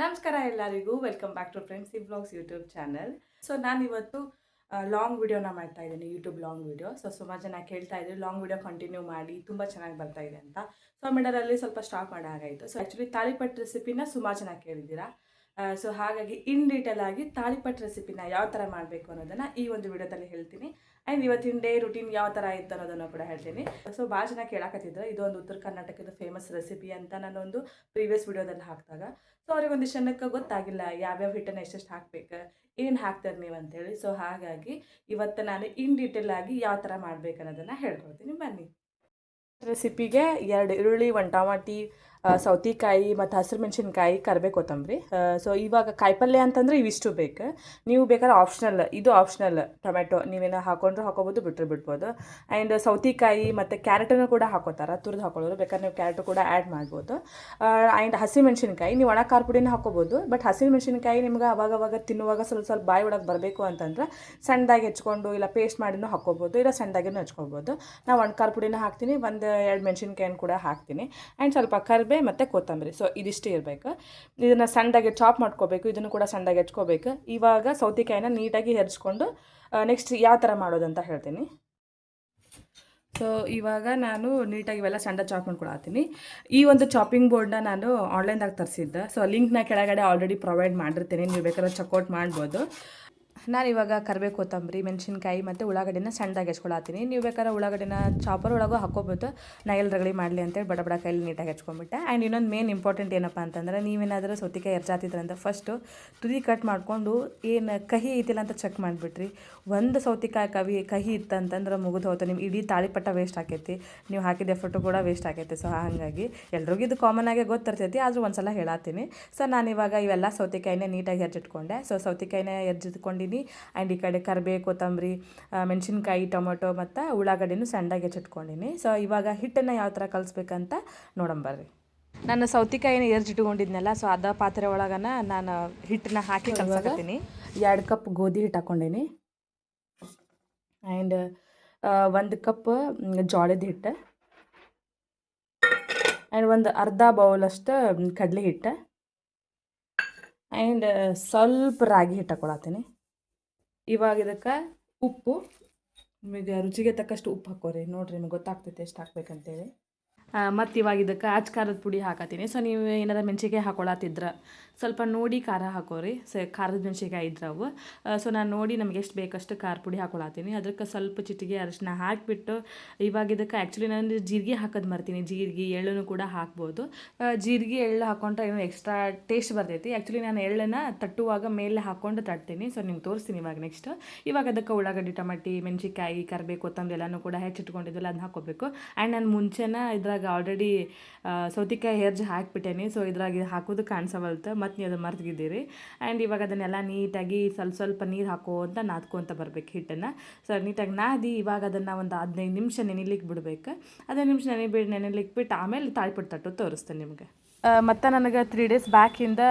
ನಮಸ್ಕಾರ ಎಲ್ಲರಿಗೂ welcome back to friends ಈ ಬ್ಲಾಗ್ಸ್ ಯೂಟ್ಯೂಬ್ ಚಾನಲ್. ಸೊ ನಾನಿವತ್ತು ಲಾಂಗ್ ವಿಡಿಯೋನ ಮಾಡ್ತಾ ಇದ್ದೀನಿ, ಯೂಟ್ಯೂಬ್ ಲಾಂಗ್ ವಿಡಿಯೋ. ಸೊ ಸುಮಾರು ಜನ ಕೇಳ್ತಾ ಇದ್ರು ಲಾಂಗ್ ವಿಡಿಯೋ ಕಂಟಿನ್ಯೂ ಮಾಡಿ, ತುಂಬ ಚೆನ್ನಾಗಿ ಬರ್ತಾ ಇದೆ ಅಂತ. ಸೊ ಮಿಡರಲ್ಲಿ ಸ್ವಲ್ಪ ಸ್ಟಾಪ್ ಮಾಡಾಗಾಯಿತು. ಸೊ ಆ್ಯಕ್ಚುಲಿ ತಾಳಿಪಟ್ಟು ರೆಸಿಪಿನ ಸುಮಾರು ಜನ ಕೇಳಿದ್ದೀರಾ. ಸೊ ಹಾಗಾಗಿ ಇನ್ ಡೀಟೇಲ್ ಆಗಿ ತಾಳಿಪಟ್ಟು ರೆಸಿಪಿನ ಯಾವ ಥರ ಮಾಡಬೇಕು ಅನ್ನೋದನ್ನು ಈ ಒಂದು ವಿಡಿಯೋದಲ್ಲಿ ಹೇಳ್ತೀನಿ. ಆ್ಯಂಡ್ ಇವತ್ತಿನ ಡೇ ರುಟೀನ್ ಯಾವ ಥರ ಇತ್ತು ಅನ್ನೋದನ್ನು ಕೂಡ ಹೇಳ್ತೀನಿ. ಸೊ ಭಾಳ ಜನ ಕೇಳಕತ್ತಿದ್ರು, ಇದು ಒಂದು ಉತ್ತರ ಕರ್ನಾಟಕದ ಫೇಮಸ್ ರೆಸಿಪಿ ಅಂತ ನಾನೊಂದು ಪ್ರೀವಿಯಸ್ ವಿಡಿಯೋದಲ್ಲಿ ಹಾಕಿದಾಗ. ಸೊ ಅವ್ರಿಗೆ ಒಂದಿಷ್ಟು ಜನಕ್ಕೆ ಗೊತ್ತಾಗಿಲ್ಲ ಯಾವ್ಯಾವ ಹಿಟ್ಟನ್ನು ಎಷ್ಟೆಷ್ಟು ಹಾಕ್ಬೇಕು, ಏನು ಹಾಕ್ತಾರೆ ನೀವು ಅಂತೇಳಿ. ಸೊ ಹಾಗಾಗಿ ಇವತ್ತು ನಾನು ಇನ್ ಡೀಟೇಲ್ ಆಗಿ ಯಾವ ಥರ ಮಾಡ್ಬೇಕು ಅನ್ನೋದನ್ನು ಹೇಳ್ಕೊಳ್ತೀನಿ, ಬನ್ನಿ. ರೆಸಿಪಿಗೆ 2 ಈರುಳ್ಳಿ, 1 ಟಮಾಟಿ, ಸೌತೆಕಾಯಿ ಮತ್ತು ಹಸಿರು ಮೆಣಸಿನ್ಕಾಯಿ, ಕರಿಬೇವು, ಕೊತ್ತಂಬರಿ. ಸೊ ಇವಾಗ ಕಾಯಿಪಲ್ಯ ಅಂತಂದರೆ ಇವಿಷ್ಟು ಬೇಕು. ನೀವು ಬೇಕಾದ್ರೆ ಆಪ್ಷನಲ್, ಇದು ಆಪ್ಷನಲ್. ಟೊಮೆಟೊ ನೀವೇನೋ ಹಾಕೊಂಡ್ರು ಹಾಕೋಬೋದು, ಬಿಟ್ಟರು ಬಿಡ್ಬೋದು. ಆ್ಯಂಡ್ ಸೌತೆಕಾಯಿ ಮತ್ತು ಕ್ಯಾರೆಟನ್ನು ಕೂಡ ಹಾಕೋತಾರೆ, ತುರಿದು ಹಾಕೊಳ್ಳೋರು. ಬೇಕಾದ್ರೆ ನೀವು ಕ್ಯಾರೆಟು ಕೂಡ ಆ್ಯಡ್ ಮಾಡ್ಬೋದು. ಆ್ಯಂಡ್ ಹಸಿ ಮೆಣಸಿನ್ಕಾಯಿ ನೀವು ಒಣ ಖಾರ ಪುಡಿನ ಹಾಕೋಬೋದು. ಬಟ್ ಹಸಿ ಮೆಣಸಿನ್ಕಾಯಿ ನಿಮ್ಗೆ ಅವಾಗವಾಗ ತಿನ್ನುವಾಗ ಸ್ವಲ್ಪ ಸ್ವಲ್ಪ ಬಾಯಿ ಒಳಗೆ ಬರಬೇಕು ಅಂತಂದ್ರೆ ಸಣ್ಣದಾಗಿ ಹೆಚ್ಕೊಂಡು ಇಲ್ಲ ಪೇಸ್ಟ್ ಮಾಡಿನೂ ಹಾಕೋಬೋದು, ಇಲ್ಲ ಸಣ್ಣದಾಗಿನೂ ಹಚ್ಕೊಬೋದು. ನಾವು ಒಣ ಖಾರ ಪುಡಿನ ಹಾಕ್ತೀನಿ, 2 ಮೆಣಸಿನ್ಕಾಯಿನ ಕೂಡ ಹಾಕ್ತೀನಿ. ಆ್ಯಂಡ್ ಸ್ವಲ್ಪ ಕರಿಬೇವು ಮತ್ತು ಕೊತ್ತಂಬರಿ. ಸೊ ಇದಿಷ್ಟೇ ಇರಬೇಕು. ಇದನ್ನು ಸಣ್ಣದಾಗಿ ಚಾಪ್ ಮಾಡ್ಕೋಬೇಕು, ಇದನ್ನು ಕೂಡ ಸಣ್ಣದಾಗಿ ಹೆಚ್ಕೋಬೇಕು. ಇವಾಗ ಸೌತೆಕಾಯಿನ ನೀಟಾಗಿ ಹೆರ್ಚ್ಕೊಂಡು ನೆಕ್ಸ್ಟ್ ಯಾವ ಥರ ಮಾಡೋದಂತ ಹೇಳ್ತೀನಿ. ಸೊ ಇವಾಗ ನಾನು ನೀಟಾಗಿ ಇವೆಲ್ಲ ಸಣ್ಣ ಚಾಪ್ ಮಾಡ್ಕೊಳತ್ತೀನಿ. ಈ ಒಂದು ಚಾಪಿಂಗ್ ಬೋರ್ಡ್ನ ನಾನು ಆನ್ಲೈನ್ದಾಗ ತರಿಸಿದ್ದೆ. ಸೊ ಲಿಂಕ್ನ ಕೆಳಗಡೆ ಆಲ್ರೆಡಿ ಪ್ರೊವೈಡ್ ಮಾಡಿರ್ತೀನಿ, ನೀವು ಬೇಕಾದ್ರೆ ಚೆಕ್ಔಟ್ ಮಾಡ್ಬೋದು. ನಾನು ಇವಾಗ ಕರಿಬೇವು, ಕೊತ್ತಂಬರಿ, ಮೆಣಸಿನ್ಕಾಯಿ ಮತ್ತು ಉಳ್ಳಾಗಡ್ಡಿನ ಸಣ್ಣದಾಗಿ ಹೆಚ್ಕೊಳತ್ತೀನಿ. ನೀವು ಬೇಕಾದ್ರೆ ಉಳ್ಳಾಗಡ್ಡಿನ ಚಾಪರ್ ಒಳಗೂ ಹಾಕೋಬೋದು. ನಾ ಎಲ್ಲಿ ರಗಳಿ ಮಾಡಲಿ ಅಂತೇಳಿ ಬಡ ಕೈಲಿ ನೀಟಾಗಿ ಹೆಚ್ಕೊಂಡ್ಬಿಟ್ಟೆ. ಆ್ಯಂಡ್ ಇನ್ನೊಂದು ಮೇನ್ ಇಂಪಾರ್ಟೆಂಟ್ ಏನಪ್ಪ ಅಂತಂದ್ರೆ, ನೀವೇನಾದರೂ ಸೌತೆಕಾಯಿ ಹೆರ್ಚಾತಿದ್ರಂತ ಫಸ್ಟು ತುದಿ ಕಟ್ ಮಾಡಿಕೊಂಡು ಏನು ಕಹಿ ಐತಿಲ್ಲ ಅಂತ ಚೆಕ್ ಮಾಡಿಬಿಟ್ರಿ. ಒಂದು ಸೌತೆಕಾಯಿ ಕಹಿ ಇತ್ತಂತಂದ್ರೆ ಮುಗಿದು ಹೋಗುತ್ತೆ, ನಿಮ್ಗೆ ಇಡೀ ತಾಳಿಪಟ್ಟ ವೇಸ್ಟ್ ಆಕೈತಿ, ನೀವು ಹಾಕಿದ ಎಫರ್ಟು ಕೂಡ ವೇಸ್ಟ್ ಆಕೈತಿ. ಸೊ ಹಾಗಾಗಿ ಎಲ್ರಿಗೂ ಇದು ಕಾಮನ್ ಆಗಿ ಗೊತ್ತಿರ್ತೈತಿ, ಆದರೂ ಒಂದು ಸಲ ಹೇಳತ್ತೀನಿ. ಸೊ ನಾನಿವಾಗ ಇವೆಲ್ಲ ಸೌತೆಕಾಯಿನ ನೀಟಾಗಿ ಹೆರ್ಜಿಟ್ಕೊಂಡೆ. ಸೊ ಸೌತೆಕಾಯಿನ ಹೆರ್ಜಿಟ್ಕೊಂಡಿನಿ. ಆ್ಯಂಡ್ ಈ ಕಡೆ ಕರಿಬೇವು, ಕೊತ್ತಂಬರಿ, ಮೆಣಸಿನ್ಕಾಯಿ, ಟೊಮೊಟೊ ಮತ್ತು ಉಳ್ಳಾಗಡ್ಡಿನೂ ಸಣ್ಣದಾಗಿ ಹೆಚ್ಚಿಟ್ಕೊಂಡಿನಿ. ಸೊ ಇವಾಗ ಹಿಟ್ಟನ್ನು ಯಾವ ಥರ ಕಲಿಸ್ಬೇಕಂತ ನೋಡಂಬರ್ರಿ. ನಾನು ಸೌತೆಕಾಯಿನ ಹೆರ್ಜಿಟ್ಕೊಂಡಿದ್ನಲ್ಲ, ಸೊ ಅದ ಪಾತ್ರೆ ಒಳಗನ ನಾನು ಹಿಟ್ಟನ್ನ ಹಾಕಿ ಕಲ್ಸಾಕತ್ತೀನಿ. 2 ಕಪ್ ಗೋಧಿ ಹಿಟ್ಟು ಹಾಕ್ಕೊಂಡೀನಿ. ಆ್ಯಂಡ್ 1 ಕಪ್ ಜೋಳದ ಹಿಟ್ಟು. ಆ್ಯಂಡ್ ಒಂದು ಅರ್ಧ ಬೌಲಷ್ಟು ಕಡಲೆ ಹಿಟ್ಟು. ಆ್ಯಂಡ್ ಸ್ವಲ್ಪ ರಾಗಿ ಹಿಟ್ಟು ಹಾಕ್ಕೊಳತ್ತೀನಿ. ಇವಾಗ ಇದಕ್ಕೆ ಉಪ್ಪು, ನಿಮಗೆ ರುಚಿಗೆ ತಕ್ಕಷ್ಟು ಉಪ್ಪು ಹಾಕೋರಿ. ನೋಡಿರಿ ನಿಮಗೆ ಗೊತ್ತಾಗ್ತೈತೆ ಎಷ್ಟು ಹಾಕ್ಬೇಕಂತೇಳಿ. ಮತ್ತು ಇವಾಗ ಇದಕ್ಕೆ ಖಾರದ ಪುಡಿ ಹಾಕತ್ತೀನಿ. ಸೊ ನೀವು ಏನಾರ ಮೆಣಸಿನ್ಕಾಯಿ ಹಾಕೊಳತ್ತಿದ್ರೆ ಸ್ವಲ್ಪ ನೋಡಿ ಖಾರ ಹಾಕೋರಿ. ಖಾರದ ಮೆಣಸಿನ್ಕಾಯಿ ಇದ್ರೆ ಅವು. ಸೊ ನಾನು ನೋಡಿ ನಮಗೆ ಎಷ್ಟು ಬೇಕಷ್ಟು ಖಾರ ಪುಡಿ ಹಾಕೊಳತ್ತೀನಿ. ಅದಕ್ಕೆ ಸ್ವಲ್ಪ ಚಿಟಿಗೆ ಅರಿಶಿನ ಹಾಕಿಬಿಟ್ಟು ಇವಾಗ ಇದಕ್ಕೆ ಆ್ಯಕ್ಚುಲಿ ನಾನು ಜೀರಿಗೆ ಹಾಕೋದು ಮರ್ತೀನಿ. ಜೀರಿಗೆ ಎಳ್ಳನ್ನು ಕೂಡ ಹಾಕ್ಬೋದು. ಜೀರಿಗೆ ಎಳ್ಳು ಹಾಕೊಂಡ್ರೆ ಏನೋ ಎಕ್ಸ್ಟ್ರಾ ಟೇಸ್ಟ್ ಬರ್ತೈತಿ. ಆ್ಯಕ್ಚುಲಿ ನಾನು ಎಳ್ಳನ್ನು ತಟ್ಟುವಾಗ ಮೇಲೆ ಹಾಕ್ಕೊಂಡು ತಟ್ತೀನಿ. ಸೊ ನಿಮ್ಗೆ ತೋರಿಸ್ತೀನಿ ಇವಾಗ ನೆಕ್ಸ್ಟ್. ಇವಾಗ ಅದಕ್ಕೆ ಉಳ್ಳಾಗಡ್ಡಿ, ಟಮಾಟಿ, ಮೆಣಸಿನ್ಕಾಯಿ, ಕರಿಬೇವು, ಕೊತ್ತಂಬರಿ ಎಲ್ಲನೂ ಕೂಡ ಹೆಚ್ಚಿಟ್ಕೊಂಡಿದ್ದಲ್ಲ ಅದನ್ನ ಹಾಕೋಬೇಕು. ಆ್ಯಂಡ್ ನಾನು ಮುಂಚೆನ ಇದ್ರಾಗ ಆಲ್ರೆಡಿ ಸೌತೆಕಾಯಿ ಹೆರ್ಜಿ ಹಾಕಿಬಿಟ್ಟೇನಿ. ಸೊ ಇದ್ರಾಗ ಹಾಕೋದು ಕಾಣಿಸವಲ್ತು, ಮತ್ತು ನೀವು ಅದು ಮರ್ತಿದ್ದೀರಿ. ಆ್ಯಂಡ್ ಇವಾಗ ಅದನ್ನೆಲ್ಲ ನೀಟಾಗಿ ಸ್ವಲ್ಪ ನೀರು ಹಾಕೋಂತ ನಾದ್ಕೊತ ಬರ್ಬೇಕು ಹಿಟ್ಟನ್ನು. ಸೊ ನೀಟಾಗಿ ನಾದಿ ಇವಾಗ ಅದನ್ನು ಒಂದು 15 ನಿಮಿಷ ನೆನಿಲಿಕ್ಕೆ ಬಿಡ್ಬೇಕು. 15 ನಿಮಿಷ ನೆನಿಲಿಕ್ಕೆ ಬಿಟ್ಟು ಆಮೇಲೆ ತಾಳಿಪಟ್ಟು ತಟ್ಟು ತೋರಿಸ್ತೇನೆ ನಿಮಗೆ. ಮತ್ತು ನನಗೆ 3 ಡೇಸ್ ಬ್ಯಾಕಿಂದ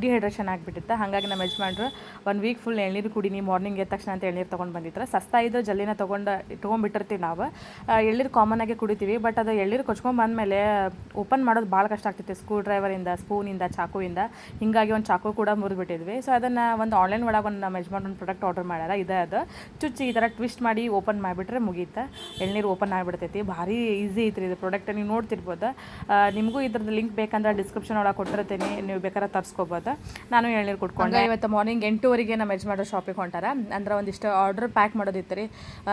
ಡಿಹೈಡ್ರೇಷನ್ ಆಗಿಬಿಟ್ಟಿತ್ತು. ಹಾಗಾಗಿ ನಮ್ಮ ಯಜಮಾನ್ರು 1 ವೀಕ್ ಫುಲ್ ಎಳ್ನೀರು ಕುಡೀನಿ, ಮಾರ್ನಿಂಗ್ ಎದ್ದ ತಕ್ಷಣ ಅಂತ ಎಳ್ನೀರು ತೊಗೊಂಡು ಬಂದಿದ್ರು. ಸಸ್ತಾ ಇದು ಜಲ್ಲಿನ ತೊಗೊಂಡ್ಬಿಟ್ಟಿರ್ತೀವಿ ನಾವು. ಎಳ್ನೀರು ಕಾಮನ್ ಆಗಿ ಕುಡಿತೀವಿ. ಬಟ್ ಅದು ಎಳ್ನೀರು ಕೊಚ್ಕೊಂಡ್ಬಂದಮೇಲೆ ಓಪನ್ ಮಾಡೋದು ಭಾಳ ಕಷ್ಟ ಆಗ್ತೈತೆ, ಸ್ಕ್ರೂ ಡ್ರೈವರಿಂದ, ಸ್ಪೂನಿಂದ, ಚಾಕುವಿಂದ. ಹೀಗಾಗಿ ಒಂದು ಚಾಕು ಕೂಡ ಮುರಿದ್ಬಿಟ್ಟಿದ್ವಿ. ಸೊ ಅದನ್ನು ಒಂದು ಆನ್ಲೈನ್ ಒಳಗೆ ನಮ್ಮ ಯಜಮಾನ್ ಒಂದು ಪ್ರಾಡಕ್ಟ್ ಆರ್ಡರ್ ಮಾಡ್ಯಾರ. ಅದು ಚುಚ್ಚಿ ಈ ಥರ ಟ್ವಿಸ್ಟ್ ಮಾಡಿ ಓಪನ್ ಮಾಡಿಬಿಟ್ರೆ ಮುಗೀತು, ಎಳ್ನೀರು ಓಪನ್ ಆಗಿಬಿಡ್ತೈತಿ. ಭಾರಿ ಈಸಿ ಐತ್ರಿ ಇದು ಪ್ರಾಡಕ್ಟ್, ನೀವು ನೋಡ್ತಿರ್ಬೋದು. ನಿಮಗೂ ಇದ್ರದ್ದು ಲಿಂಕ್ ಬೇಕಂದ್ರೆ ಡಿಸ್ಕ್ರಿಪ್ಷನ್ ಒಳಗೆ ಕೊಟ್ಟಿರ್ತೀನಿ, ನೀವು ಬೇಕಾದ್ರೆ ತರಿಸ್ಕೊ. ನಾನು ಎಳ್ನೀರು ಕುಡ್ಕೊಂಡೆ. ಇವತ್ತು ಮಾರ್ನಿಂಗ್ 8 ನಮ್ಮ ಯಜಮಾನ್ರು ಶಾಪಿಗೆ ಹೊಂಟಾರ. ಅಂದ್ರೆ ಒಂದಿಷ್ಟು ಆರ್ಡರ್ ಪ್ಯಾಕ್ ಮಾಡೋದಿತ್ತು ರೀ.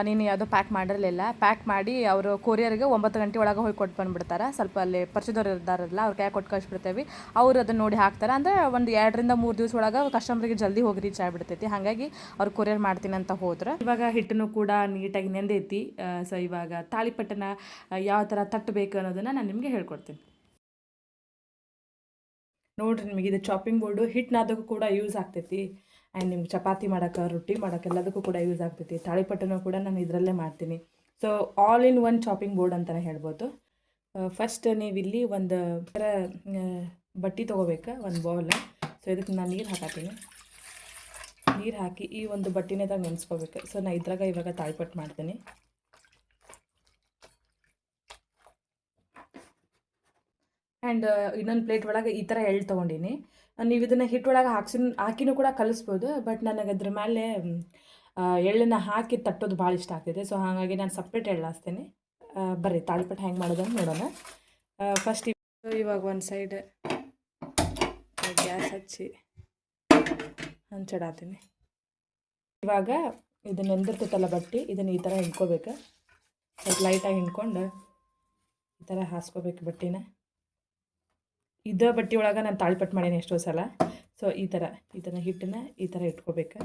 ನೀನು ಯಾವುದೋ ಪ್ಯಾಕ್ ಮಾಡಿರಲಿಲ್ಲ. ಪ್ಯಾಕ್ ಮಾಡಿ ಅವರು ಕೊರಿಯರ್ಗೆ 9 ಗಂಟೆ ಒಳಗೆ ಹೋಗಿ ಕೊಟ್ಟು ಬಂದುಬಿಡ್ತಾರೆ. ಸ್ವಲ್ಪ ಅಲ್ಲಿ ಪರಿಚಯದವ್ರು ಇರ್ತಾರಲ್ಲ, ಅವ್ರ ಕೈ ಕೊಟ್ಟು ಕಳಿಸ್ಬಿಡ್ತೇವೆ. ಅವ್ರು ಅದನ್ನು ನೋಡಿ ಹಾಕ್ತಾರೆ. ಅಂದರೆ ಒಂದು 2 ರಿಂದ 3 ದಿವಸ ಒಳಗೆ ಕಸ್ಟಮರಿಗೆ ಜಲ್ದಿ ಹೋಗಿ ರೀಚ್ ಆಗಿಬಿಡ್ತೈತಿ. ಹಾಗಾಗಿ ಅವ್ರು ಕೊರಿಯರ್ ಮಾಡ್ತೀನಿ ಅಂತ ಹೋದ್ರೆ. ಇವಾಗ ಹಿಟ್ಟನ್ನು ಕೂಡ ನೀಟಾಗಿ ನೆಂದೈತಿ. ಸೊ ಇವಾಗ ತಾಳಿಪಟ್ಟನ ಯಾವ ಥರ ತಟ್ಟಬೇಕು ಅನ್ನೋದನ್ನು ನಾನು ನಿಮಗೆ ಹೇಳ್ಕೊಡ್ತೀನಿ. ನೋಡಿರಿ, ನಿಮಗೆ ಇದು ಚಾಪಿಂಗ್ ಬೋರ್ಡು ಹಿಟ್ಟನಾದಕ್ಕೂ ಕೂಡ ಯೂಸ್ ಆಗ್ತೈತಿ. ಆ್ಯಂಡ್ ನಿಮ್ಗೆ ಚಪಾತಿ ಮಾಡೋಕೆ, ರೊಟ್ಟಿ ಮಾಡೋಕೆ ಎಲ್ಲದಕ್ಕೂ ಕೂಡ ಯೂಸ್ ಆಗ್ತೈತಿ. ತಾಳಿಪಟ್ಟನೂ ಕೂಡ ನಾನು ಇದರಲ್ಲೇ ಮಾಡ್ತೀನಿ. So all in one chopping board ಅಂತಲೇ ಹೇಳ್ಬೋದು. ಫಸ್ಟ್ ನೀವಿಲ್ಲಿ ಒಂದು ಬಟ್ಟೆ ತೊಗೋಬೇಕು, ಒಂದು ಬೌಲ್. ಸೊ ಇದಕ್ಕೆ ನಾನು ನೀರು ಹಾಕತ್ತೀನಿ. ನೀರು ಹಾಕಿ ಈ ಒಂದು ಬಟ್ಟೆನೇದಾಗ ನೆನೆಸ್ಕೋಬೇಕು. ಸೊ ನಾನು ಇದ್ರಾಗ ಇವಾಗ ತಾಳಿಪಟ್ಟು ಮಾಡ್ತೀನಿ. ಆ್ಯಂಡ್ ಇನ್ನೊಂದು ಪ್ಲೇಟ್ ಒಳಗೆ ಈ ಥರ ಎಳ್ಳು ತೊಗೊಂಡಿನಿ. ನೀವು ಇದನ್ನು ಹಿಟ್ಟೊಳಗೆ ಹಾಕಿನೂ ಕೂಡ ಕಲಿಸ್ಬೋದು. ಬಟ್ ನನಗೆ ಅದ್ರ ಮೇಲೆ ಎಳ್ಳನ್ನು ಹಾಕಿ ತಟ್ಟೋದು ಭಾಳ ಇಷ್ಟ ಆಗ್ತಿದೆ. ಸೊ ಹಾಗಾಗಿ ನಾನು ಸಪ್ರೇಟ್ ಎಳ್ಳು ಹಾಕ್ತೇನೆ. ಬರ್ರಿ ತಾಳಿಪಟ್ಟು ಹೆಂಗೆ ಮಾಡೋದನ್ನು ನೋಡೋಣ. ಫಸ್ಟ್ ಇವಾಗ ಒಂದು ಸೈಡ್ ಗ್ಯಾಸ್ ಹಚ್ಚಿ ಹಂಚಿಡಾತೀನಿ. ಇವಾಗ ಇದನ್ನು ನೆಂದಿರ್ತೈತಲ್ಲ ಬಟ್ಟೆ, ಇದನ್ನು ಈ ಥರ ಹಿಂಡ್ಕೋಬೇಕು. ಸ್ವಲ್ಪ ಲೈಟಾಗಿ ಹಿಂಡ್ಕೊಂಡು ಈ ಥರ ಹಾಸ್ಕೋಬೇಕು ಬಟ್ಟೆನ. ಇದೇ ಬಟ್ಟೆ ಒಳಗೆ ನಾನು ತಾಳಿಪಟ್ಟು ಮಾಡೀನಿ ಎಷ್ಟೋ ಸಲ. ಸೊ ಈ ಥರ ಇದನ್ನು ಹಿಟ್ಟನ್ನ ಈ ಥರ ಇಟ್ಕೋಬೇಕು.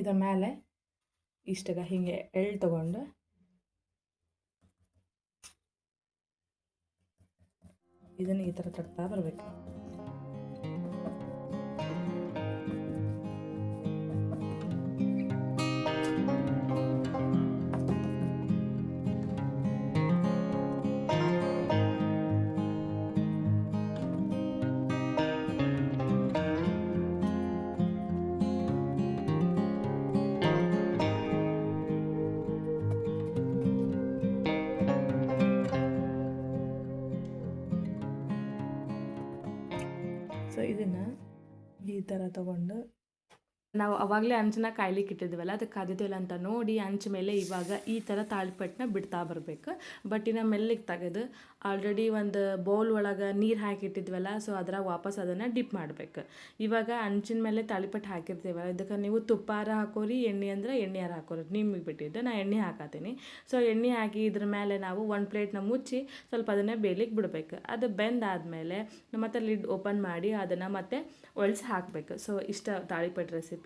ಇದ್ರ ಮೇಲೆ ಇಷ್ಟಾಗ ಹೀಗೆ ಎಳ್ಳು ತೊಗೊಂಡು ಇದನ್ನು ಈ ಥರ ತಟ್ತಾ ಬರಬೇಕು. ಸೊ ಇದನ್ನು ಈ ಥರ ತೊಗೊಂಡು ನಾವು ಅವಾಗಲೇ ಹಂಚನ್ನ ಕಾಯ್ಲಿಕ್ಕೆ ಇಟ್ಟಿದ್ವಲ್ಲ, ಅದಕ್ಕೆ ಕಾದಿದ್ದಿಲ್ಲ ಅಂತ ನೋಡಿ ಹಂಚ ಮೇಲೆ ಇವಾಗ ಈ ಥರ ತಾಳಿಪಟ್ಟನ್ನ ಬಿಡ್ತಾ ಬರಬೇಕು. ಬಟ್ಟಿನ ಮೆಲ್ಲಿಗೆ ತೆಗೆದು ಆಲ್ರೆಡಿ ಒಂದು ಬೌಲ್ ಒಳಗೆ ನೀರು ಹಾಕಿಟ್ಟಿದ್ವಲ್ಲ, ಸೊ ಅದ್ರಾಗ ವಾಪಸ್ ಅದನ್ನು ಡಿಪ್ ಮಾಡಬೇಕು. ಇವಾಗ ಹಂಚಿನ ಮೇಲೆ ತಾಳಿಪಟ್ಟು ಹಾಕಿರ್ತೀವಲ್ಲ, ಇದಕ್ಕೆ ನೀವು ತುಪ್ಪಾರ ಹಾಕೋರಿ, ಎಣ್ಣೆ ಅಂದರೆ ಎಣ್ಣೆಯಾರ ಹಾಕೋರಿ, ನಿಮಗೆ ಬಿಟ್ಟಿದ್ದು. ನಾನು ಎಣ್ಣೆ ಹಾಕತ್ತೀನಿ. ಸೊ ಎಣ್ಣೆ ಹಾಕಿ ಇದ್ರ ಮೇಲೆ ನಾವು ಒಂದು ಪ್ಲೇಟ್ನ ಮುಚ್ಚಿ ಸ್ವಲ್ಪ ಅದನ್ನು ಬೇಯಲಿಕ್ಕೆ ಬಿಡಬೇಕು. ಅದು ಬೆಂದಾದಮೇಲೆ ಮತ್ತೆ ಲಿಡ್ ಓಪನ್ ಮಾಡಿ ಅದನ್ನು ಮತ್ತೆ ಒಳ್ಸಿ ಹಾಕಬೇಕು. ಸೊ ಇಷ್ಟ ತಾಳಿಪಟ್ಟು ರೆಸಿಪಿ.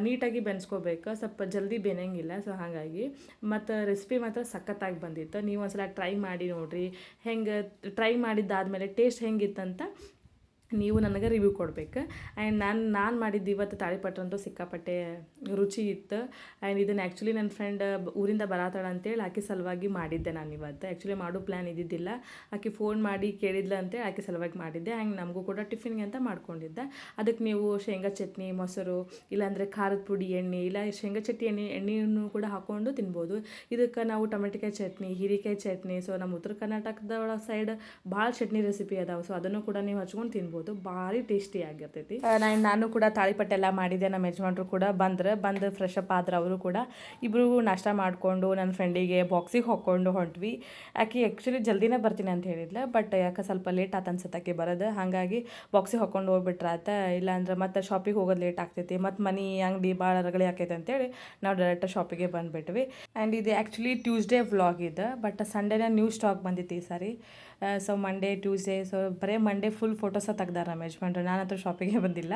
ನೀಟಾಗಿ ಬೆನ್ಸ್ಕೋಬೇಕು, ಸ್ವಲ್ಪ ಜಲ್ದಿ ಬೆನೆಯಂಗಿಲ್ಲ. ಸೊ ಹಾಗಾಗಿ ಮತ್ತು ರೆಸಿಪಿ ಮಾತ್ರ ಸಖತ್ತಾಗಿ ಬಂದಿತ್ತು. ನೀವು ಒಂದ್ಸಲ ಟ್ರೈ ಮಾಡಿ ನೋಡಿರಿ. ಹೆಂಗೆ ಟ್ರೈ ಮಾಡಿದ್ದಾದಮೇಲೆ ಟೇಸ್ಟ್ ಹೆಂಗಿತ್ತಂತ ನೀವು ನನಗೆ ರಿವ್ಯೂ ಕೊಡಬೇಕು. ಆ್ಯಂಡ್ ನಾನು ಮಾಡಿದ್ದು ಇವತ್ತು ತಾಳಿಪಟ್ಟು ಅಂತೂ ಸಿಕ್ಕಾಪಟ್ಟೆ ರುಚಿ ಇತ್ತು. ಆ್ಯಂಡ್ ಇದನ್ನು ಆ್ಯಕ್ಚುಲಿ ನನ್ನ ಫ್ರೆಂಡ್ ಊರಿಂದ ಬರತ್ತಾಳ ಅಂತೇಳಿ ಆಕೆ ಸಲುವಾಗಿ ಮಾಡಿದ್ದೆ ನಾನು ಇವತ್ತು. ಆ್ಯಕ್ಚುಲಿ ಮಾಡೋ ಪ್ಲ್ಯಾನ್ ಇದ್ದಿದ್ದಿಲ್ಲ. ಆಕೆ ಫೋನ್ ಮಾಡಿ ಕೇಳಿದ್ಲ ಅಂತೇಳಿ ಆಕೆ ಸಲುವಾಗಿ ಮಾಡಿದ್ದೆ. ಹ್ಯಾಂಗೆ ನಮಗೂ ಕೂಡ ಟಿಫಿನ್ಗೆ ಅಂತ ಮಾಡ್ಕೊಂಡಿದ್ದೆ. ಅದಕ್ಕೆ ನೀವು ಶೇಂಗಾ ಚಟ್ನಿ, ಮೊಸರು, ಇಲ್ಲಾಂದರೆ ಖಾರದ ಪುಡಿ, ಎಣ್ಣೆ, ಇಲ್ಲ ಶೇಂಗಾ ಚಟ್ನಿ ಎಣ್ಣೆಯನ್ನು ಕೂಡ ಹಾಕ್ಕೊಂಡು ತಿನ್ಬೋದು. ಇದಕ್ಕೆ ನಾವು ಟೊಮೆಟೊಕಾಯಿ ಚಟ್ನಿ, ಹೀರೆಕಾಯಿ ಚಟ್ನಿ, ಸೊ ನಮ್ಮ ಉತ್ತರ ಕರ್ನಾಟಕದ ಸೈಡ್ ಭಾಳ ಚಟ್ನಿ ರೆಸಿಪಿ ಅದಾವೆ. ಸೊ ಅದನ್ನು ಕೂಡ ನೀವು ಹಚ್ಕೊಂಡು ತಿನ್ಬೋದು. ಭಾರಿ ಟೇಸ್ಟಿ ಆಗಿರ್ತೈತಿ. ನಾನು ಕೂಡ ತಾಳಿಪಟ್ಟೆಲ್ಲ ಮಾಡಿದ್ದೆ. ನಮ್ಮ ಯಜಮಾನ್ರು ಕೂಡ ಬಂದು ಫ್ರೆಶ್ ಅಪ್ ಆದ್ರೆ ಅವರು ಕೂಡ ಇಬ್ಬರು ನಾಷ್ಟ ಮಾಡಿಕೊಂಡು ನನ್ನ ಫ್ರೆಂಡಿಗೆ ಬಾಕ್ಸಿಗೆ ಹಾಕ್ಕೊಂಡು ಹೊಂಟ್ವಿ. ಆಕೆ ಆ್ಯಕ್ಚುಲಿ ಜಲ್ದಿನೇ ಬರ್ತೀನಿ ಅಂತ ಹೇಳಿದ್ಲು. ಬಟ್ ಯಾಕೆ ಸ್ವಲ್ಪ ಲೇಟ್ ಆತ ಅನ್ಸತ್ತಕ್ಕೆ ಬರೋದು. ಹಾಗಾಗಿ ಬಾಕ್ಸಿಗೆ ಹಾಕ್ಕೊಂಡು ಹೋಗ್ಬಿಟ್ರಾತ. ಇಲ್ಲಾಂದ್ರೆ ಮತ್ತೆ ಶಾಪಿಗೆ ಹೋಗೋದು ಲೇಟ್ ಆಗ್ತೈತಿ, ಮತ್ತು ಮನೆ ಅಂಗಡಿ ಭಾಳ ರಗಳೆ ಆಕೈತೆ ಅಂತೇಳಿ ನಾವು ಡೈರೆಕ್ಟ್ ಶಾಪಿಗೆ ಬಂದುಬಿಟ್ವಿ. ಆ್ಯಂಡ್ ಇದು ಆ್ಯಕ್ಚುಲಿ ಟ್ಯೂಸ್ಡೇ ವ್ಲಾಗ್ ಇದೆ. ಬಟ್ ಸಂಡೇನ ನ್ಯೂ ಸ್ಟಾಕ್ ಬಂದಿತ್ತು ಈ ಸಾರಿ. ಸೊ ಮಂಡೇ, ಟ್ಯೂಸ್ಡೇ, ಸೊ ಬರೀ ಮಂಡೇ ಫುಲ್ ಫೋಟೋಸ ತೆಗ್ದಾರ ನಮ್ಮ ಯಜಮಾನ್ರು. ನಾನಂತೂ ಶಾಪಿಗೆ ಬಂದಿಲ್ಲ.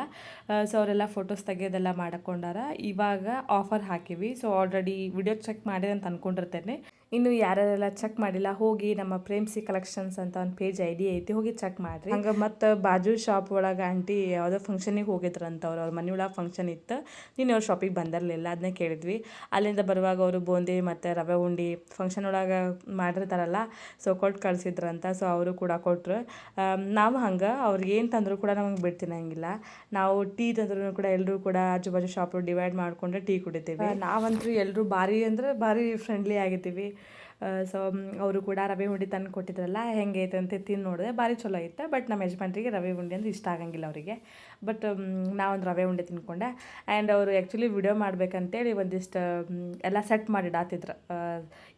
ಸೊ ಅವರೆಲ್ಲ ಫೋಟೋಸ್ ತೆಗೆಯೋದೆಲ್ಲ ಮಾಡಕೊಂಡಾರ. ಇವಾಗ ಆಫರ್ ಹಾಕಿವಿ. ಸೊ ಆಲ್ರೆಡಿ ವಿಡಿಯೋ ಚೆಕ್ ಮಾಡಿದೆ ಅಂತ ಅಂದ್ಕೊಂಡಿರ್ತೇನೆ. ಇನ್ನು ಯಾರೆಲ್ಲ ಚೆಕ್ ಮಾಡಿಲ್ಲ, ಹೋಗಿ ನಮ್ಮ ಪ್ರೇಮ್ಸಿ ಕಲೆಕ್ಷನ್ಸ್ ಅಂತ ಒಂದು ಪೇಜ್ ID ಐತಿ, ಹೋಗಿ ಚೆಕ್ ಮಾಡಿರಿ. ಹಂಗೆ ಮತ್ತು ಬಾಜು ಶಾಪ್ ಒಳಗೆ ಆಂಟಿ ಯಾವುದೋ ಫಂಕ್ಷನಿಗೆ ಹೋಗಿದ್ರಂತ. ಅವ್ರ ಮನೆ ಒಳಗೆ ಫಂಕ್ಷನ್ ಇತ್ತು. ನೀನು ಅವ್ರ ಶಾಪಿಗೆ ಬಂದಿರಲಿಲ್ಲ, ಅದನ್ನೇ ಕೇಳಿದ್ವಿ. ಅಲ್ಲಿಂದ ಬರುವಾಗ ಅವರು ಬೂಂದಿ ಮತ್ತು ರವೆ ಉಂಡಿ ಫಂಕ್ಷನ್ ಒಳಗೆ ಮಾಡಿರ್ತಾರಲ್ಲ, ಸೊ ಕೊಟ್ಟು ಕಳಿಸಿದ್ರಂತ. ಸೊ ಅವರು ಕೂಡ ಕೊಟ್ಟರು. ನಾವು ಹಂಗೆ ಅವ್ರಿಗೆ ಏನು ತಂದರೂ ಕೂಡ ನಮಗೆ ಬಿಟ್ಟು ತಿನ್ನಂಗಿಲ್ಲ. ನಾವು ಟೀ ತಂದ್ರೂ ಕೂಡ ಎಲ್ಲರೂ ಕೂಡ ಆಜು ಬಾಜು ಶಾಪ್ ಡಿವೈಡ್ ಮಾಡಿಕೊಂಡು ಟೀ ಕುಡಿತೀವಿ. ನಾವಂತೂ ಎಲ್ಲರೂ ಭಾರಿ ಅಂದರೆ ಭಾರಿ ಫ್ರೆಂಡ್ಲಿ ಆಗಿದ್ದೀವಿ. ಸೊ ಅವರು ಕೂಡ ರವೆ ಉಂಡೆ ತಂದು ಕೊಟ್ಟಿದ್ರಲ್ಲ, ಹೆಂಗೆ ಐತೆ ಅಂತ ತಿಂದು ನೋಡಿದೆ. ಭಾರಿ ಚಲೋ ಐತೆ. ಬಟ್ ನಮ್ಮ ಯಜಮಾನ್ರಿಗೆ ರವೆ ಉಂಡೆ ಅಂದ್ರೆ ಇಷ್ಟ ಆಗಂಗಿಲ್ಲ ಅವರಿಗೆ. ಬಟ್ ನಾವೊಂದು ರವೆ ಉಂಡೆ ತಿನ್ಕೊಂಡೆ. ಆ್ಯಂಡ್ ಅವರು ಆ್ಯಕ್ಚುಲಿ ವಿಡಿಯೋ ಮಾಡ್ಬೇಕಂತೇಳಿ ಒಂದಿಷ್ಟು ಎಲ್ಲ ಸೆಟ್ ಮಾಡಿಡಾತಿದ್ರು.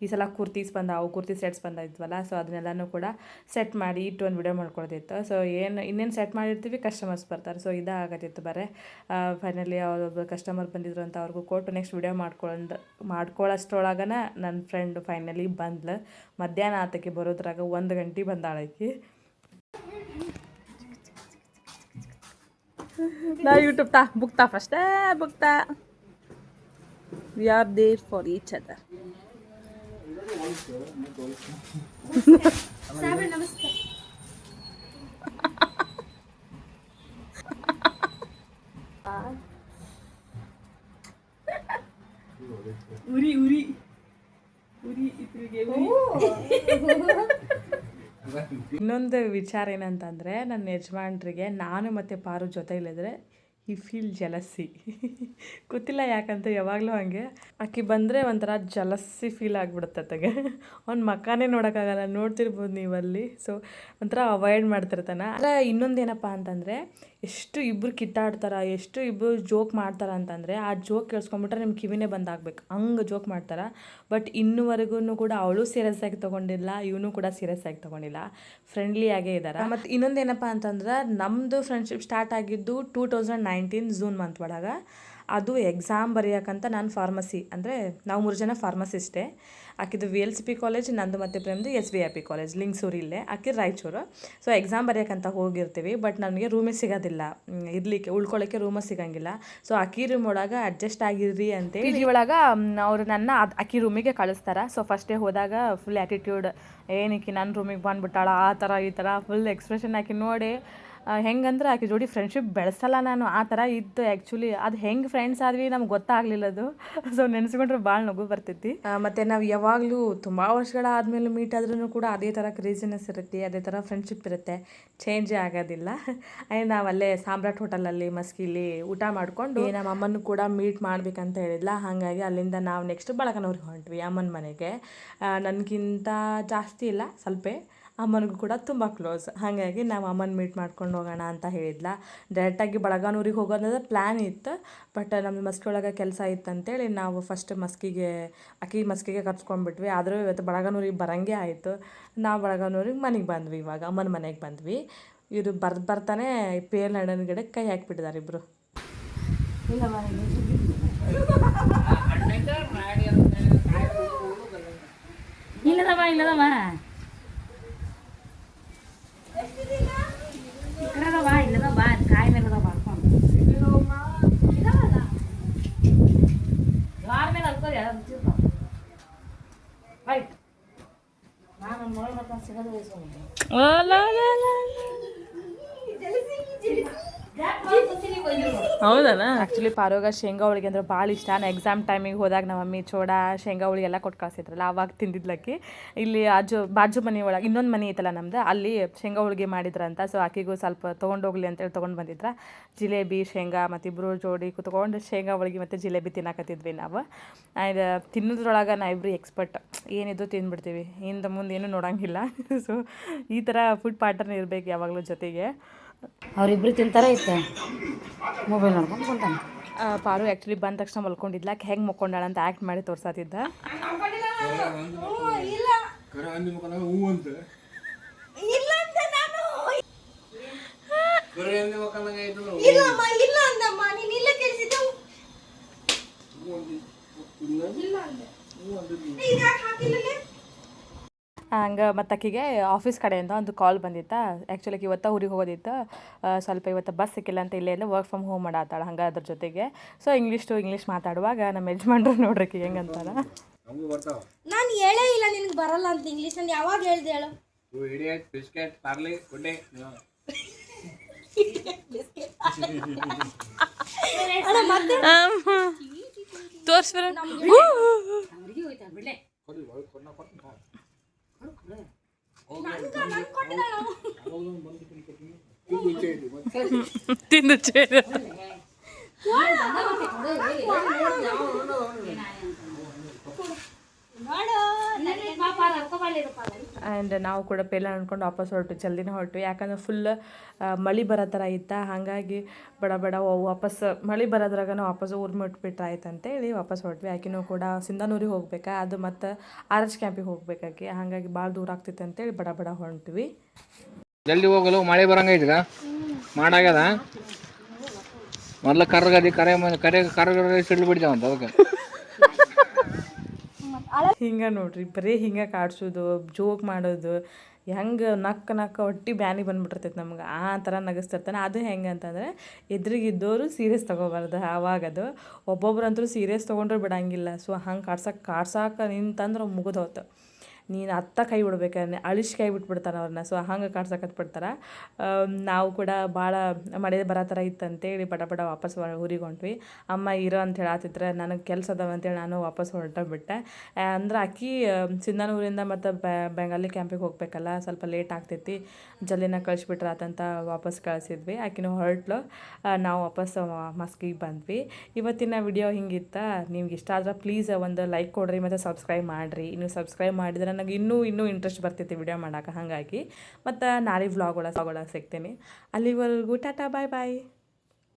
ಈ ಸಲ ಕುರ್ತೀಸ್ ಬಂದಾವು, ಕುರ್ತಿ ಸೆಟ್ಸ್ ಬಂದಿದ್ವಲ್ಲ, ಸೊ ಅದನ್ನೆಲ್ಲನೂ ಕೂಡ ಸೆಟ್ ಮಾಡಿ ಇಟ್ಟು ಒಂದು ವಿಡಿಯೋ ಮಾಡ್ಕೊಳ್ತಿತ್ತು. ಸೊ ಇನ್ನೇನು ಸೆಟ್ ಮಾಡಿರ್ತೀವಿ, ಕಸ್ಟಮರ್ಸ್ ಬರ್ತಾರೆ. ಸೊ ಇದಾಗತ್ತಿತ್ತು ಬರೇ. ಫೈನಲಿ ಅವ್ರೊಬ್ಬ ಕಸ್ಟಮರ್ ಬಂದಿದ್ರು ಅಂತ ಅವ್ರಿಗೂ ಕೊಟ್ಟು ನೆಕ್ಸ್ಟ್ ವಿಡಿಯೋ ಮಾಡ್ಕೊಳ್ಳೋಷ್ಟರೊಳಗನ ನನ್ನ ಫ್ರೆಂಡ್ ಫೈನಲಿ ಬಂದ್ಲು. ಮಧ್ಯಾಹ್ನ ಆತಕ್ಕೆ ಬರೋದ್ರಾಗ 1 ಗಂಟೆ ಬಂದಾಳಕಿ. ನಾ ಯೂಟ್ಯೂಬ್ ಬುಕ್ತಾ ಫಸ್ಟೇ ಬುಕ್ತಾ. We are there for each other. ಉರಿ ಉರಿ ಉರಿ ಇತ್ರಿಗೆ ಇನ್ನೊಂದು ವಿಚಾರ ಏನಂತಂದರೆ, ನನ್ನ ಯಜಮಾನ್ರಿಗೆ ನಾನು ಮತ್ತು ಪಾರು ಜೊತೆ ಇಲ್ಲಿದ್ರೆ ಈ ಫೀಲ್ ಜಲಸ್ಸಿ ಗೊತ್ತಿಲ್ಲ ಯಾಕಂತ ಯಾವಾಗಲೂ ಹಾಗೆ ಆಕೆ ಬಂದರೆ ಒಂಥರ ಜಲಸ್ಸಿ ಫೀಲ್ ಆಗಿಬಿಡುತ್ತೆ ಆತಗೆ ಅವ್ನ ಮಕ್ಕನೇ ನೋಡೋಕ್ಕಾಗಲ್ಲ, ನೋಡ್ತಿರ್ಬೋದು ನೀವಲ್ಲಿ. ಸೊ ಒಂಥರ ಅವಾಯ್ಡ್ ಮಾಡ್ತಿರ್ತಾನೆ. ಆದರೆ ಇನ್ನೊಂದೇನಪ್ಪ ಅಂತಂದರೆ ಎಷ್ಟು ಇಬ್ಬರು ಕಿತ್ತಾಡ್ತಾರೆ, ಎಷ್ಟು ಇಬ್ಬರು ಜೋಕ್ ಮಾಡ್ತಾರೆ ಅಂತಂದರೆ ಆ ಜೋಕ್ ಕೇಳಿಸ್ಕೊಂಬಿಟ್ರೆ ನಿಮ್ಮ ಕಿವಿನೇ ಬಂದಾಗಬೇಕು, ಹಂಗೆ ಜೋಕ್ ಮಾಡ್ತಾರೆ. ಬಟ್ ಇನ್ನೂವರೆಗೂ ಕೂಡ ಅವಳು ಸೀರಿಯಸ್ ಆಗಿ ತೊಗೊಂಡಿಲ್ಲ, ಇವನು ಕೂಡ ಸೀರಿಯಸ್ ಆಗಿ ತೊಗೊಂಡಿಲ್ಲ, ಫ್ರೆಂಡ್ಲಿಯಾಗೇ ಇದ್ದಾರೆ. ಮತ್ತು ಇನ್ನೊಂದೇನಪ್ಪ ಅಂತಂದ್ರೆ ನಮ್ಮದು ಫ್ರೆಂಡ್ಶಿಪ್ ಸ್ಟಾರ್ಟ್ ಆಗಿದ್ದು 2019 ಜೂನ್ ಮಂತ್ ಒಳಗೆ. ಅದು ಎಕ್ಸಾಮ್ ಬರೆಯೋಕ್ಕಂತ ನಾನು ಫಾರ್ಮಸಿ, ಅಂದರೆ ನಾವು 3 ಜನ ಫಾರ್ಮಸಿಸ್ಟೇ. ಆಕಿದು VLCP ಕಾಲೇಜ್, ನಂದು ಮತ್ತು ಪ್ರೇಮ್ದು SVIP ಕಾಲೇಜ್, ಲಿಂಗ್ಸೂರು ಇಲ್ಲೇ, ಆಕಿ ರಾಯಚೂರು. ಸೊ ಎಕ್ಸಾಮ್ ಬರೆಯೋಕ್ಕಂತ ಹೋಗಿರ್ತೀವಿ. ಬಟ್ ನನಗೆ ರೂಮೇ ಸಿಗೋದಿಲ್ಲ, ಇರಲಿಕ್ಕೆ ಉಳ್ಕೊಳ್ಳೋಕ್ಕೆ ರೂಮೇ ಸಿಗೋಂಗಿಲ್ಲ. ಸೊ ಅಕ್ಕಿ ರೂಮ್ ಒಳಗೆ ಅಡ್ಜಸ್ಟ್ ಆಗಿರ್ರಿ ಅಂತೇಳಿ PG ಒಳಗೆ ಅವರು ನನ್ನ ಅಕ್ಕಿ ರೂಮಿಗೆ ಕಳಿಸ್ತಾರೆ. ಸೊ ಫಸ್ಟೇ ಹೋದಾಗ ಫುಲ್ ಆ್ಯಟಿಟ್ಯೂಡ್, ಏನಕ್ಕೆ ನನ್ನ ರೂಮಿಗೆ ಬಂದುಬಿಟ್ಟಾಳ, ಆ ಥರ ಈ ಥರ ಫುಲ್ ಎಕ್ಸ್ಪ್ರೆಷನ್ ಆಕಿ ನೋಡಿ ಹೆಂಗಂದ್ರೆ ಆಕೆ ಜೋಡಿ ಫ್ರೆಂಡ್ಶಿಪ್ ಬೆಳೆಸಲ್ಲ ನಾನು, ಆ ಥರ ಇತ್ತು ಆ್ಯಕ್ಚುಲಿ. ಅದು ಹೆಂಗೆ ಫ್ರೆಂಡ್ಸ್ ಆದ್ವಿ ನಮ್ಗೆ ಗೊತ್ತಾಗಲಿಲ್ಲ ಅದು. ಸೊ ನೆನೆಸ್ಕೊಂಡ್ರೆ ಭಾಳ ನಗು ಬರ್ತೈತಿ. ಮತ್ತು ನಾವು ಯಾವಾಗಲೂ ತುಂಬ ವರ್ಷಗಳಾದಮೇಲೆ ಮೀಟ್ ಆದ್ರೂ ಕೂಡ ಅದೇ ಥರ ಕ್ರೇಜಿನೆಸ್ ಇರುತ್ತೆ, ಅದೇ ಥರ ಫ್ರೆಂಡ್ಶಿಪ್ ಇರುತ್ತೆ, ಚೇಂಜೇ ಆಗೋದಿಲ್ಲ. ನಾವು ಅಲ್ಲೇ ಸಾಮ್ರಾಟ್ ಹೋಟೆಲಲ್ಲಿ ಮಸ್ಕಿಲಿ ಊಟ ಮಾಡಿಕೊಂಡು ನಮ್ಮ ಅಮ್ಮನೂ ಕೂಡ ಮೀಟ್ ಮಾಡ್ಬೇಕಂತ ಹೇಳಿದ್ಲ. ಹಾಗಾಗಿ ಅಲ್ಲಿಂದ ನಾವು ನೆಕ್ಸ್ಟ್ ಬಳಕನವ್ರಿಗೆ ಹೊಂಟ್ವಿ, ಅಮ್ಮನ ಮನೆಗೆ. ನನಗಿಂತ ಜಾಸ್ತಿ ಇಲ್ಲ, ಸ್ವಲ್ಪ ಅಮ್ಮನಿಗೂ ಕೂಡ ತುಂಬ ಕ್ಲೋಸ್. ಹಾಗಾಗಿ ನಾವು ಅಮ್ಮನ ಮೀಟ್ ಮಾಡ್ಕೊಂಡು ಹೋಗೋಣ ಅಂತ ಹೇಳಿದ್ಲ. ಡೈರೆಕ್ಟಾಗಿ ಬಳಗಾನೂರಿಗೆ ಹೋಗೋದಂದ್ರೆ ಪ್ಲ್ಯಾನ್ ಇತ್ತು. ಬಟ್ ನಮ್ಮ ಮಸ್ಕಿ ಕೆಲಸ ಇತ್ತು ಅಂತೇಳಿ ನಾವು ಫಸ್ಟ್ ಮಸ್ಕಿಗೆ ಕರ್ಸ್ಕೊಂಡ್ಬಿಟ್ವಿ. ಆದರೂ ಇವತ್ತು ಬಳಗಾನೂರಿಗೆ ಬರೋಂಗೆ ಆಯಿತು. ನಾವು ಬಳಗಾನೂರಿಗೆ ಮನೆಗೆ ಬಂದ್ವಿ, ಇವಾಗ ಅಮ್ಮನ ಮನೆಗೆ ಬಂದ್ವಿ. ಇವರು ಬರ್ತಾನೆ ಪೇರ್ಲ ಹಣ್ಣಿನ ಗಿಡಕ್ಕೆ ಕೈ ಹಾಕಿಬಿಟ್ಟಿದ್ದಾರೆ ಇಬ್ಬರು. ಇಲ್ಲದಮ್ಮ ಇಲ್ಲದಮ್ಮ ಕಾಯಿ ಮೇಲೆ ಮಾಡ್ಕೊಂಡು ವಾರ ಮೇಲೆ ಅನ್ಕೋದು ಯಾರು ರೈಟ್. ನಾನು ಮೊಳ ಬರ್ತಾನೆ ಸಿಗೋದು ವಯಸ್ಸು ಹೌದಾ. ಆ್ಯಕ್ಚುಲಿ ಪಾರೋಗ ಶೇಂಗಾ ಹೋಳಿಗೆ ಅಂದ್ರೆ ಭಾಳ ಇಷ್ಟ. ನಾನು ಎಕ್ಸಾಮ್ ಟೈಮಿಗೆ ಹೋದಾಗ ನಮ್ಮ ಮಮ್ಮಿ ಚೋಡ ಶೇಂಗಾ ಹೋಳಿಗೆ ಎಲ್ಲ ಕೊಟ್ಟು ಕಳಿಸಿದ್ರಲ್ಲ, ಆವಾಗ ತಿಂದಿದ್ಲಕ್ಕಿ. ಇಲ್ಲಿ ಬಾಜು ಮನೆ ಒಳಗೆ ಇನ್ನೊಂದು ಮನೆ ಐತಲ್ಲ ನಮ್ದು, ಅಲ್ಲಿ ಶೇಂಗಾ ಹೋಳಿಗೆ ಮಾಡಿದ್ರಂತ. ಸೊ ಆಕಿಗೂ ಸ್ವಲ್ಪ ತೊಗೊಂಡೋಗ್ಲಿ ಅಂತೇಳಿ ತೊಗೊಂಡು ಬಂದಿದ್ರ. ಜಿಲೇಬಿ ಶೇಂಗಾ ಮತ್ತು ಇಬ್ಬರು ಜೋಡಿ ಕುತ್ಕೊಂಡು ಶೇಂಗಾ ಹೋಳಿಗೆ ಮತ್ತು ಜಿಲೇಬಿ ತಿನ್ನಕತ್ತಿದ್ವಿ ನಾವು. ಆ್ಯಂಡ್ ತಿನ್ನೋದ್ರೊಳಗೆ ನಾ ಇಬ್ಬರು ಎಕ್ಸ್ಪರ್ಟ್, ಏನಿದು ತಿಂದ್ಬಿಡ್ತೀವಿ, ಹಿಂದೆ ಮುಂದೆ ಏನೂ ನೋಡೋಂಗಿಲ್ಲ. ಸೊ ಈ ಥರ ಫುಡ್ ಪಾರ್ಟ್ನರ್ ಇರಬೇಕು ಯಾವಾಗಲೂ ಜೊತೆಗೆ. ಅವರಿಬ್ರು ತಿಂತಾರ ಇತ್ತು, ಮೊಬೈಲ್ ನೋಡ್ಕೊಂಡು ಕುಂತಾನೆ. ಪಾರು ಆ್ಯಕ್ಚುಲಿ ಬಂದ ತಕ್ಷಣ ಮಲ್ಕೊಂಡಿದ್ಲ, ಹೆಂಗೆ ಮಲ್ಕೊಂಡಾಳ ಅಂತ ಆ್ಯಕ್ಟ್ ಮಾಡಿ ತೋರ್ಸತ್ತಿದ್ದ. ಹಂಗೆ ಮತ್ತು ಆಕಿಗೆ ಆಫೀಸ್ ಕಡೆಯಿಂದ ಒಂದು ಕಾಲ್ ಬಂದಿತ್ತು. ಆ್ಯಕ್ಚುಲಿ ಇವತ್ತು ಊರಿಗೆ ಹೋಗೋದಿತ್ತು, ಸ್ವಲ್ಪ ಇವತ್ತು ಬಸ್ ಸಿಕ್ಕಿಲ್ಲ ಅಂತ ಇಲ್ಲೇ ವರ್ಕ್ ಫ್ರಮ್ ಹೋಮ್ ಮಾಡತ್ತಾಳ. ಹಂಗೆ ಅದ್ರ ಜೊತೆಗೆ ಸೊ ಇಂಗ್ಲೀಷ್ ಮಾತಾಡುವಾಗ ನಮ್ಮ ಯಜಮಾನ್ರು ನೋಡ್ರಿ ಹೆಂಗಂತಾರ. ನಾನು ಹೇಳೇ ಇಲ್ಲ ನಿನಗೆ ಬರಲ್ಲ ಅಂತ ಇಂಗ್ಲೀಷ್. ನಾನು ಯಾವಾಗ ಹೇಳ್ದೆ ಹೇಳು? ತೋರ್ಸ್ಬರ ತಿಂದು ಚೇರು. ಆ್ಯಂಡ್ ನಾವು ಕೂಡ ಪೇಲ ಅಂದ್ಕೊಂಡು ವಾಪಸ್ ಜಲ್ದಿನೇ ಹೊರಟು. ಯಾಕಂದ್ರೆ ಫುಲ್ ಮಳೆ ಬರೋ ಥರ ಇತ್ತು. ಹಾಗಾಗಿ ಬಡ ವಾಪಸ್ ಮಳೆ ಬರೋದ್ರಾಗ ವಾಪಸ್ ಊರು ಮುಟ್ಬಿಟ್ರೆ ಆಯ್ತು ಅಂತೇಳಿ ವಾಪಸ್ ಹೊರಟ್ವಿ. ಆಕಿನೂ ಕೂಡ ಸಿಂಧನೂರಿಗೆ ಹೋಗ್ಬೇಕಾ, ಅದು ಮತ್ತು RH ಕ್ಯಾಂಪಿಗೆ ಹೋಗ್ಬೇಕಾಕಿ. ಹಾಗಾಗಿ ಭಾಳ ದೂರ ಆಗ್ತಿತ್ತು ಅಂತೇಳಿ ಬಡ ಹೊಂಟ್ವಿ. ಜಲ್ದಿ ಹೋಗಲು ಮಳೆ ಬರಂಗೈತಿಗ ಮಾಡಾಗ್ಯದ. ಮೊದಲು ಕರ್ಗದಿ ಕರೆ ಸಿಡ್ಲು ಬಿಡ್ತಾವಂತ ಅದಕ್ಕೆ ಹಿಂಗೆ ನೋಡ್ರಿ, ಬರೀ ಹಿಂಗೆ ಕಾಡ್ಸೋದು, ಜೋಕ್ ಮಾಡೋದು, ಹೆಂಗೆ ನಕ್ಕ ಹೊಟ್ಟಿ ಬ್ಯಾನಿ ಬಂದ್ಬಿಟ್ಟಿರ್ತೈತೆ ನಮ್ಗೆ. ಆ ಥರ ನಗಿಸ್ತಿರ್ತಾನೆ. ಅದು ಹೆಂಗೆ ಅಂತಂದರೆ ಎದುರಿಗಿದ್ದವರು ಸೀರಿಯಸ್ ತೊಗೋಬಾರ್ದು. ಆವಾಗದು ಒಬ್ಬೊಬ್ರಂತೂ ಸೀರಿಯಸ್ ತೊಗೊಂಡ್ರೆ ಬಿಡಂಗಿಲ್ಲ. ಸೊ ಹಂಗೆ ಕಾಡ್ಸಕ್ಕೆ ನಿಂತಂದ್ರೆ ಮುಗಿದು ಹೋಯ್ತು. ನೀನು ಅತ್ತ ಕೈ ಬಿಡ್ಬೇಕು ಅಳಿಸಿ ಕೈ ಬಿಟ್ಬಿಡ್ತಾನೆ ಅವ್ರನ್ನ. ಸೊ ಹಂಗೆ ಕಾಡ್ಸಕತ್ಬಿಡ್ತಾರೆ. ನಾವು ಕೂಡ ಭಾಳ ಮಳೆ ಬರೋ ಥರ ಇತ್ತಂತೇಳಿ ಬಡ ಬಡ ವಾಪಸ್ ಊರಿಗೆ ಹೊಂಟ್ವಿ. ಅಮ್ಮ ಇರೋ ಅಂತ ಹೇಳತ್ತಿದ್ರೆ ನನಗೆ ಕೆಲಸ ಅದಾವ ಅಂತೇಳಿ ನಾನು ವಾಪಸ್ ಹೊರಟೋಗ್ಬಿಟ್ಟೆ. ಅಂದ್ರೆ ಅಕ್ಕಿ ಸಿಂಧನೂರಿಂದ ಮತ್ತು ಬೆಂಗಾಲಿ ಕ್ಯಾಂಪಿಗೆ ಹೋಗ್ಬೇಕಲ್ಲ, ಸ್ವಲ್ಪ ಲೇಟ್ ಆಗ್ತೈತಿ, ಜಲ್ದಿನ ಕಳಿಸ್ಬಿಟ್ರೆ ಆತಂತ ವಾಪಸ್ ಕಳಿಸಿದ್ವಿ. ಆಕಿನೂ ಹೊರಟ್ಲು, ನಾವು ವಾಪಸ್ ಮಸ್ಕಿಗೆ ಬಂದ್ವಿ. ಇವತ್ತಿನ ವಿಡಿಯೋ ಹಿಂಗಿತ್ತ. ನಿಮ್ಗೆ ಇಷ್ಟ ಆದ್ರೆ ಪ್ಲೀಸ್ ಒಂದು ಲೈಕ್ ಕೊಡ್ರಿ ಮತ್ತು ಸಬ್ಸ್ಕ್ರೈಬ್ ಮಾಡಿರಿ. ನೀವು ಸಬ್ಸ್ಕ್ರೈಬ್ ಮಾಡಿದ್ರೆ ನನಗೆ ಇನ್ನೂ ಇಂಟ್ರೆಸ್ಟ್ ಬರ್ತೈತಿ ವಿಡಿಯೋ ಮಾಡೋಕೆ. ಹಾಗಾಗಿ ಮತ್ತು ನಾಳೆ ವ್ಲಾಗ್ ಒಳಗೆ ಸಿಗ್ತೀನಿ. ಅಲ್ಲಿವರೆಗೂ ಟಾಟಾ ಬಾಯ್ ಬಾಯ್.